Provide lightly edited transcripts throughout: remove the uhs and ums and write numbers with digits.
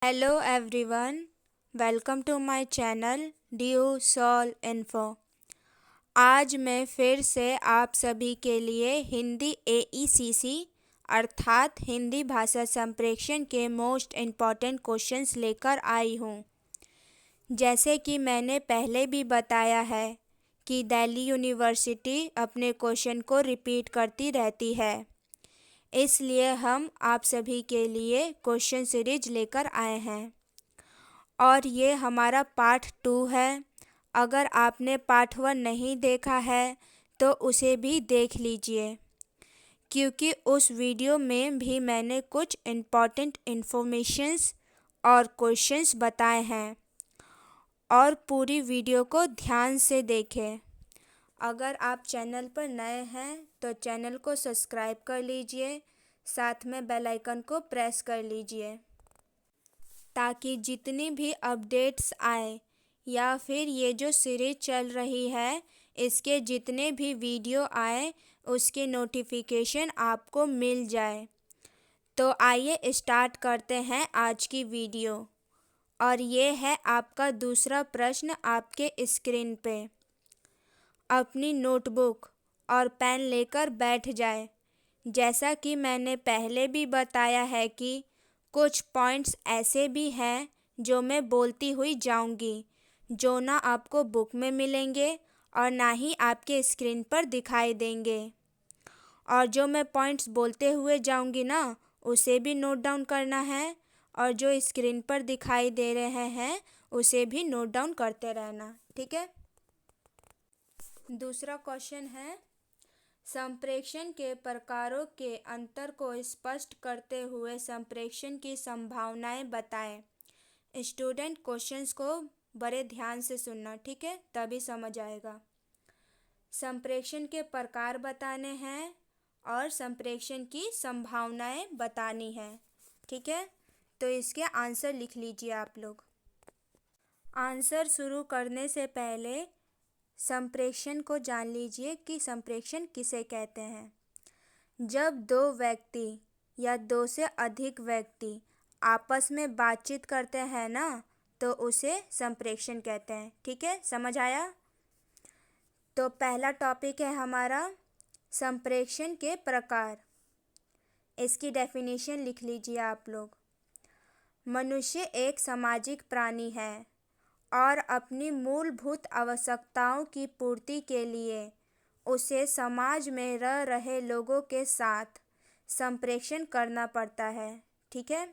Hello everyone, welcome to my channel ड्यू सॉल info. आज मैं फिर से आप सभी के लिए हिंदी एईसीसी अर्थात हिंदी भाषा संप्रेषण के मोस्ट इम्पॉर्टेंट क्वेश्चंस लेकर आई हूँ। जैसे कि मैंने पहले भी बताया है कि दिल्ली यूनिवर्सिटी अपने क्वेश्चन को रिपीट करती रहती है, इसलिए हम आप सभी के लिए क्वेश्चन सीरीज लेकर आए हैं और ये हमारा पार्ट 2 है। अगर आपने पार्ट 1 नहीं देखा है तो उसे भी देख लीजिए, क्योंकि उस वीडियो में भी मैंने कुछ इम्पॉर्टेंट इन्फॉर्मेशंस और क्वेश्चंस बताए हैं। और पूरी वीडियो को ध्यान से देखें। अगर आप चैनल पर नए हैं तो चैनल को सब्सक्राइब कर लीजिए, साथ में बेल आइकन को प्रेस कर लीजिए, ताकि जितनी भी अपडेट्स आए या फिर ये जो सीरीज चल रही है इसके जितने भी वीडियो आए उसके नोटिफिकेशन आपको मिल जाए। तो आइए स्टार्ट करते हैं आज की वीडियो। और ये है आपका दूसरा प्रश्न आपके स्क्रीन पे। अपनी नोटबुक और पेन लेकर बैठ जाए। जैसा कि मैंने पहले भी बताया है कि कुछ पॉइंट्स ऐसे भी हैं जो मैं बोलती हुई जाऊंगी, जो ना आपको बुक में मिलेंगे और ना ही आपके स्क्रीन पर दिखाई देंगे। और जो मैं पॉइंट्स बोलते हुए जाऊंगी ना, उसे भी नोट डाउन करना है, और जो स्क्रीन पर दिखाई दे रहे हैं उसे भी नोट डाउन करते रहना, ठीक है। दूसरा क्वेश्चन है, संप्रेषण के प्रकारों के अंतर को स्पष्ट करते हुए संप्रेषण की संभावनाएं बताएं। स्टूडेंट क्वेश्चंस को बड़े ध्यान से सुनना, ठीक है, तभी समझ आएगा। संप्रेषण के प्रकार बताने हैं और संप्रेषण की संभावनाएं बतानी है, ठीक है। तो इसके आंसर लिख लीजिए आप लोग। आंसर शुरू करने से पहले संप्रेषण को जान लीजिए कि संप्रेषण किसे कहते हैं। जब दो व्यक्ति या दो से अधिक व्यक्ति आपस में बातचीत करते हैं ना, तो उसे संप्रेषण कहते हैं, ठीक है, समझ आया। तो पहला टॉपिक है हमारा संप्रेषण के प्रकार। इसकी डेफिनेशन लिख लीजिए आप लोग। मनुष्य एक सामाजिक प्राणी है और अपनी मूलभूत आवश्यकताओं की पूर्ति के लिए उसे समाज में रह रहे लोगों के साथ संप्रेषण करना पड़ता है, ठीक है।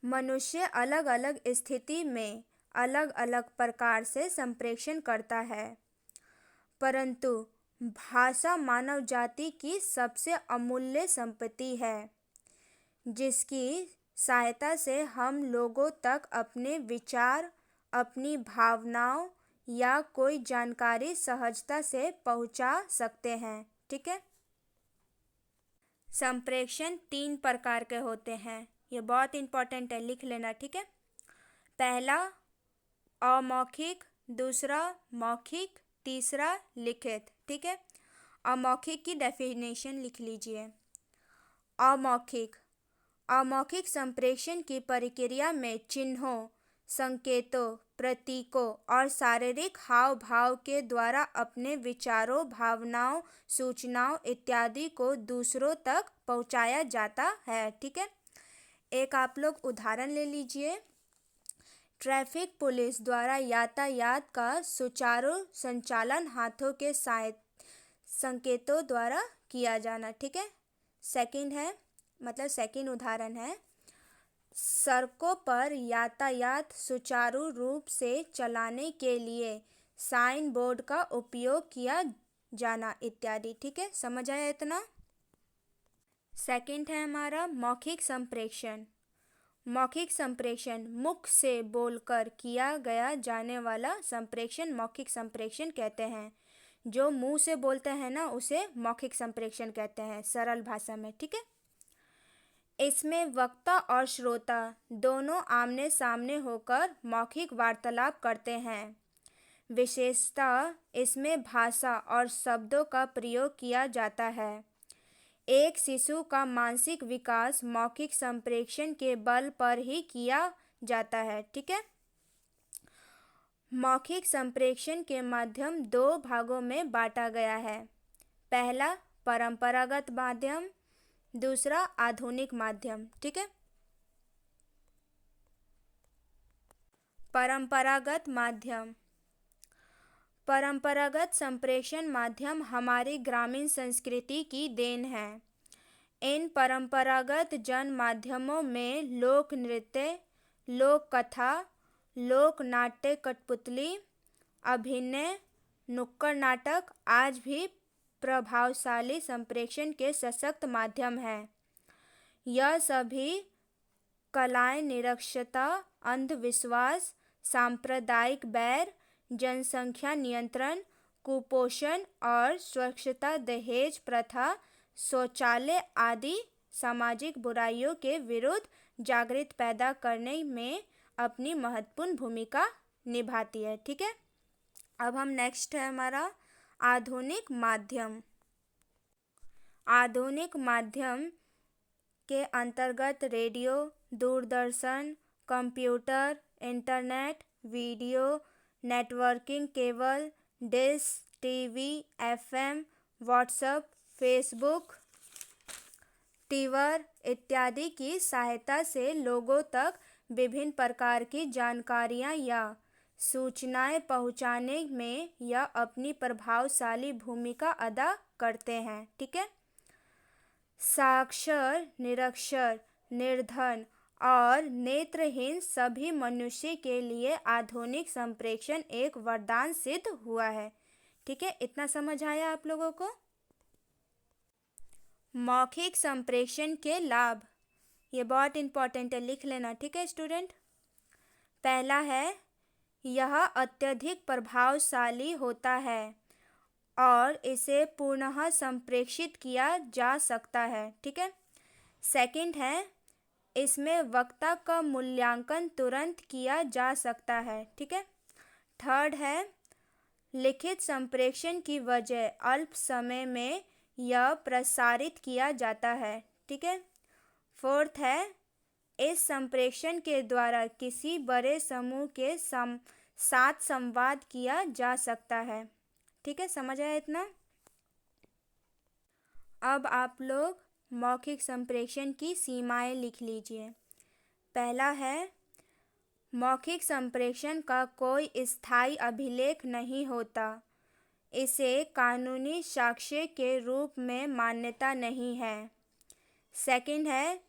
मनुष्य अलग अलग स्थिति में अलग अलग प्रकार से संप्रेषण करता है, परंतु भाषा मानव जाति की सबसे अमूल्य संपत्ति है, जिसकी सहायता से हम लोगों तक अपने विचार, अपनी भावनाओं या कोई जानकारी सहजता से पहुंचा सकते हैं, ठीक है। संप्रेषण 3 प्रकार के होते हैं, ये बहुत इंपॉर्टेंट है, लिख लेना, ठीक है। पहला अमौखिक, दूसरा मौखिक, तीसरा लिखित, ठीक है। अमौखिक की डेफिनेशन लिख लीजिए। अमौखिक अमौखिक संप्रेषण की प्रक्रिया में चिन्हों, संकेतों, प्रतीकों और शारीरिक हाव भाव के द्वारा अपने विचारों, भावनाओं, सूचनाओं इत्यादि को दूसरों तक पहुंचाया जाता है, ठीक है। एक आप लोग उदाहरण ले लीजिए। ट्रैफिक पुलिस द्वारा यातायात का सुचारू संचालन हाथों के संकेतों द्वारा किया जाना, ठीक है। सेकंड उदाहरण है, सड़कों पर यातायात सुचारू रूप से चलाने के लिए साइन बोर्ड का उपयोग किया जाना इत्यादि, ठीक है, समझ आया इतना। सेकंड है हमारा मौखिक संप्रेषण। मौखिक संप्रेषण मुख से बोलकर किया गया जाने वाला संप्रेषण मौखिक संप्रेषण कहते हैं। जो मुंह से बोलते हैं ना, उसे मौखिक संप्रेषण कहते हैं सरल भाषा में, ठीक है। इसमें वक्ता और श्रोता दोनों आमने सामने होकर मौखिक वार्तालाप करते हैं। विशेषतः इसमें भाषा और शब्दों का प्रयोग किया जाता है। एक शिशु का मानसिक विकास मौखिक संप्रेषण के बल पर ही किया जाता है। ठीक है। मौखिक संप्रेषण के माध्यम दो भागों में बांटा गया है। पहला परंपरागत माध्यम, दूसरा आधुनिक माध्यम। ठीक है। परंपरागत माध्यम। परंपरागत संप्रेषण माध्यम हमारी ग्रामीण संस्कृति की देन है। इन परंपरागत जन माध्यमों में लोक नृत्य, लोक कथा, लोक नाट्य, कठपुतली, अभिनय, नुक्कड़ नाटक आज भी प्रभावशाली संप्रेषण के सशक्त माध्यम हैं। यह सभी कलाएं निरक्षरता, अंधविश्वास, सांप्रदायिक बैर, जनसंख्या नियंत्रण, कुपोषण और स्वच्छता, दहेज प्रथा, शौचालय आदि सामाजिक बुराइयों के विरुद्ध जागृति पैदा करने में अपनी महत्वपूर्ण भूमिका निभाती है। ठीक है। अब हम नेक्स्ट है हमारा आधुनिक माध्यम। आधुनिक माध्यम के अंतर्गत radio, Doordarshan, computer, internet, video, networking cable, dish, TV, FM, WhatsApp, Facebook, Twitter इत्यादि की सहायता से लोगों तक विभिन्न प्रकार की जानकारियां या सूचनाएं पहुंचाने में यह अपनी प्रभावशाली भूमिका अदा करते हैं। ठीक है। साक्षर, निरक्षर, निर्धन और नेत्रहीन सभी मनुष्य के लिए आधुनिक संप्रेषण एक वरदान सिद्ध हुआ है। ठीक है। इतना समझ आया आप लोगों को? मौखिक संप्रेषण के लाभ, ये बहुत इम्पोर्टेंट है, लिख लेना। ठीक है स्टूडेंट। पहला है, यह अत्यधिक प्रभावशाली होता है और इसे पुनः संप्रेषित किया जा सकता है। ठीक है। सेकंड है, इसमें वक्ता का मूल्यांकन तुरंत किया जा सकता है। ठीक है। थर्ड है, लिखित संप्रेषण की वजह अल्प समय में यह प्रसारित किया जाता है। ठीक है। फोर्थ है, इस संप्रेषण के द्वारा किसी बड़े समूह के साथ संवाद किया जा सकता है। ठीक है। समझ आया इतना? अब आप लोग मौखिक संप्रेषण की सीमाएं लिख लीजिए। पहला है, मौखिक संप्रेषण का कोई स्थायी अभिलेख नहीं होता। इसे कानूनी साक्ष्य के रूप में मान्यता नहीं है। सेकंड है,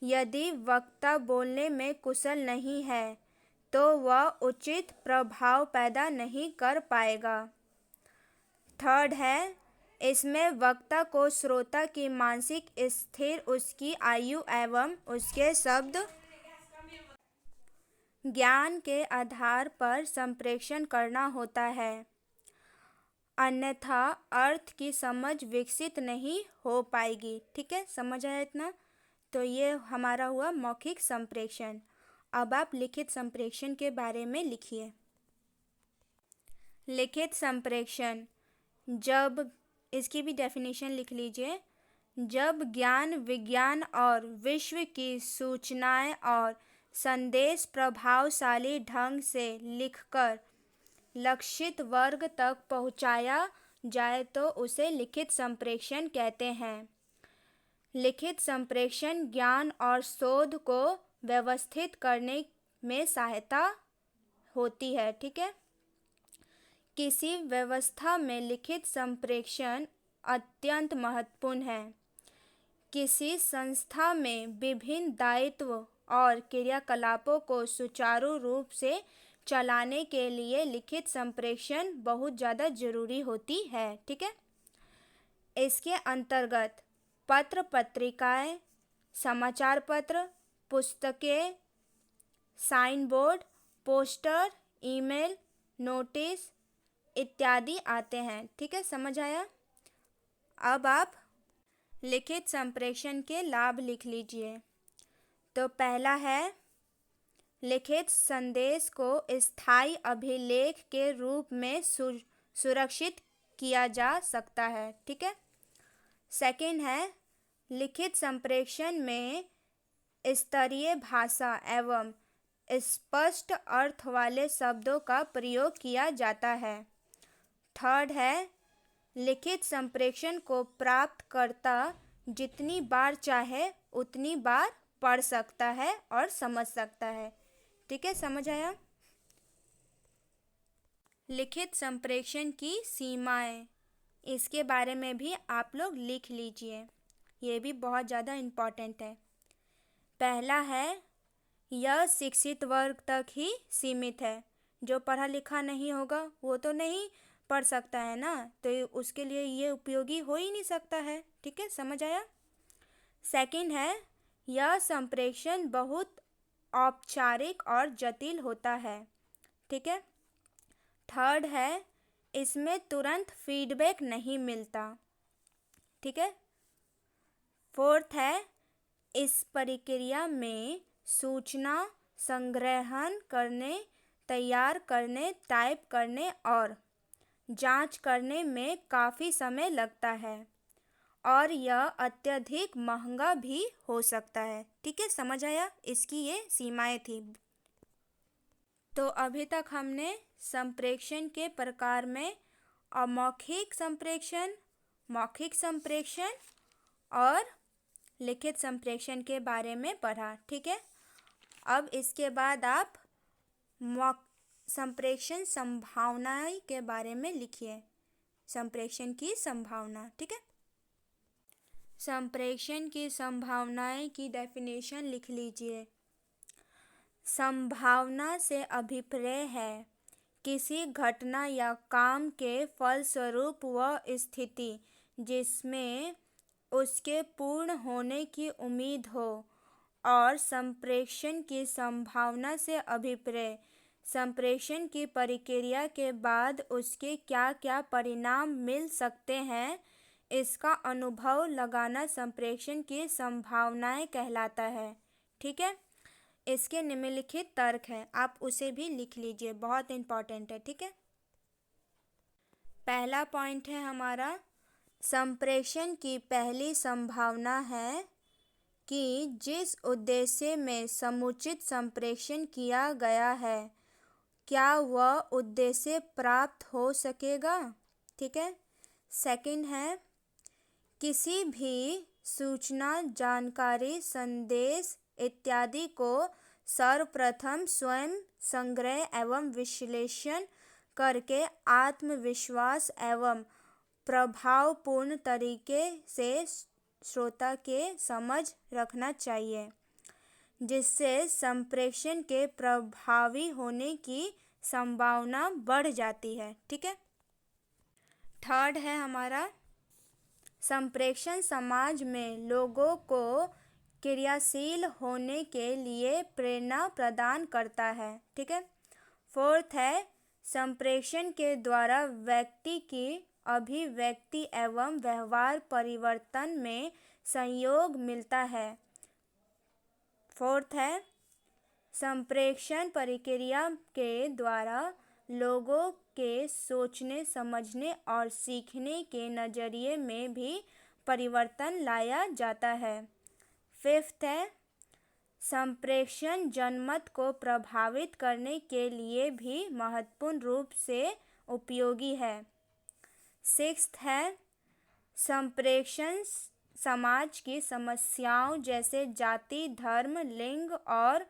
यदि वक्ता बोलने में कुशल नहीं है तो वह उचित प्रभाव पैदा नहीं कर पाएगा। थर्ड है, इसमें वक्ता को श्रोता की मानसिक स्थिति, उसकी आयु एवं उसके शब्द ज्ञान के आधार पर संप्रेषण करना होता है, अन्यथा अर्थ की समझ विकसित नहीं हो पाएगी। ठीक है। समझ आया इतना? तो ये हमारा हुआ मौखिक संप्रेषण। अब आप लिखित संप्रेषण के बारे में लिखिए। लिखित संप्रेषण, जब, इसकी भी डेफिनेशन लिख लीजिए। जब ज्ञान, विज्ञान और विश्व की सूचनाएं और संदेश प्रभावशाली ढंग से लिखकर लक्षित वर्ग तक पहुंचाया जाए तो उसे लिखित संप्रेषण कहते हैं। लिखित संप्रेषण ज्ञान और शोध को व्यवस्थित करने में सहायता होती है। ठीक है। किसी व्यवस्था में लिखित संप्रेषण अत्यंत महत्वपूर्ण है। किसी संस्था में विभिन्न दायित्व और क्रियाकलापों को सुचारू रूप से चलाने के लिए लिखित संप्रेषण बहुत ज़्यादा जरूरी होती है। ठीक है। इसके अंतर्गत पत्र, पत्रिकाएं, समाचार पत्र, पुस्तकें, sign board, poster, email, notice इत्यादि आते हैं। ठीक है। समझ आया? अब आप लिखित संप्रेषण के लाभ लिख लीजिए। तो पहला है, लिखित संदेश को स्थायी अभिलेख के रूप में सुरक्षित किया जा सकता है। ठीक है। सेकंड है, लिखित संप्रेषण में स्तरीय भाषा एवं स्पष्ट अर्थ वाले शब्दों का प्रयोग किया जाता है। थर्ड है, लिखित संप्रेषण को प्राप्तकर्ता जितनी बार चाहे उतनी बार पढ़ सकता है और समझ सकता है। ठीक है, समझ आया? लिखित संप्रेषण की सीमाएं, इसके बारे में भी आप लोग लिख लीजिए, ये भी बहुत ज़्यादा इम्पोर्टेंट है। पहला है, यह शिक्षित वर्ग तक ही सीमित है। जो पढ़ा लिखा नहीं होगा वो तो नहीं पढ़ सकता है ना, तो उसके लिए ये उपयोगी हो ही नहीं सकता है। ठीक है, समझ आया? सेकंड है, यह संप्रेषण बहुत औपचारिक और जटिल होता है। ठीक है। थर्ड है, इसमें तुरंत फीडबैक नहीं मिलता। ठीक है। फोर्थ है, इस प्रक्रिया में सूचना संग्रहण करने, तैयार करने, टाइप करने और जांच करने में काफ़ी समय लगता है और यह अत्यधिक महंगा भी हो सकता है। ठीक है, समझ आया? इसकी ये सीमाएं थी। तो अभी तक हमने संप्रेषण के प्रकार में अमौखिक संप्रेषण, मौखिक संप्रेषण और लिखित संप्रेषण के बारे में पढ़ा। ठीक है, अब इसके बाद आप संप्रेषण संभावनाएं के बारे में लिखिए। संप्रेषण की संभावना। ठीक है, संप्रेषण की संभावनाएं की डेफिनेशन लिख लीजिए। संभावना से अभिप्राय है किसी घटना या काम के फलस्वरूप वह स्थिति जिसमें उसके पूर्ण होने की उम्मीद हो, और संप्रेषण की संभावना से अभिप्राय संप्रेषण की प्रक्रिया के बाद उसके क्या क्या परिणाम मिल सकते हैं, इसका अनुभव लगाना संप्रेषण की संभावनाएं कहलाता है। ठीक है, इसके निम्नलिखित तर्क है, आप उसे भी लिख लीजिए, बहुत इम्पोर्टेंट है। ठीक है, पहला पॉइंट है हमारा, संप्रेषण की पहली संभावना है कि जिस उद्देश्य में समुचित संप्रेषण किया गया है क्या वह उद्देश्य प्राप्त हो सकेगा। ठीक है। सेकंड है, किसी भी सूचना, जानकारी, संदेश इत्यादि को सर्वप्रथम स्वयं संग्रह एवं विश्लेषण करके आत्मविश्वास एवं प्रभावपूर्ण तरीके से श्रोता के समझ रखना चाहिए, जिससे संप्रेषण के प्रभावी होने की संभावना बढ़ जाती है। ठीक है। थर्ड है हमारा, संप्रेषण समाज में लोगों को क्रियाशील होने के लिए प्रेरणा प्रदान करता है। ठीक है। फोर्थ है, संप्रेषण के द्वारा व्यक्ति की अभिव्यक्ति एवं व्यवहार परिवर्तन में सहयोग मिलता है। फोर्थ है, संप्रेषण प्रक्रिया के द्वारा लोगों के सोचने, समझने और सीखने के नज़रिए में भी परिवर्तन लाया जाता है। फिफ्थ है, संप्रेषण जनमत को प्रभावित करने के लिए भी महत्वपूर्ण रूप से उपयोगी है। सिक्स्थ है, संप्रेषण समाज की समस्याओं जैसे जाति, धर्म, लिंग और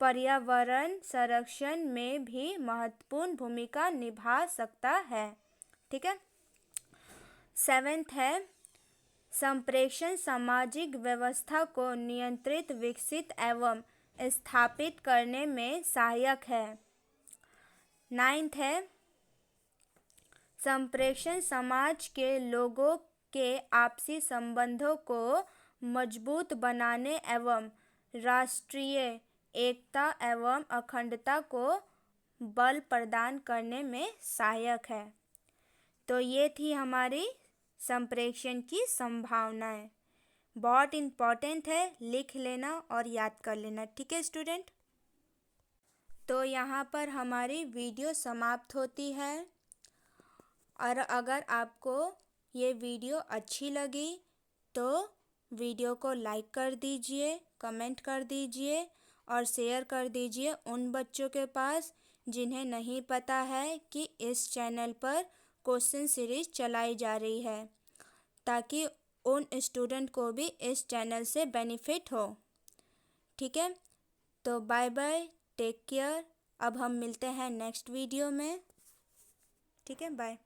पर्यावरण संरक्षण में भी महत्वपूर्ण भूमिका निभा सकता है। ठीक है। सेवेंथ है, संप्रेषण सामाजिक व्यवस्था को नियंत्रित, विकसित एवं स्थापित करने में सहायक है। नाइन्थ है, संप्रेषण समाज के लोगों के आपसी संबंधों को मजबूत बनाने एवं राष्ट्रीय एकता एवं अखंडता को बल प्रदान करने में सहायक है। तो ये थी हमारी संप्रेषण की संभावनाएं, बहुत इम्पोर्टेंट है, लिख लेना और याद कर लेना। ठीक है स्टूडेंट, तो यहाँ पर हमारी वीडियो समाप्त होती है, और अगर आपको ये वीडियो अच्छी लगी तो वीडियो को लाइक कर दीजिए, कमेंट कर दीजिए और शेयर कर दीजिए उन बच्चों के पास जिन्हें नहीं पता है कि इस चैनल पर क्वेश्चन सीरीज चलाई जा रही है, ताकि उन स्टूडेंट को भी इस चैनल से बेनिफिट हो। ठीक है, तो बाय बाय, टेक केयर। अब हम मिलते हैं नेक्स्ट वीडियो में। ठीक है, बाय।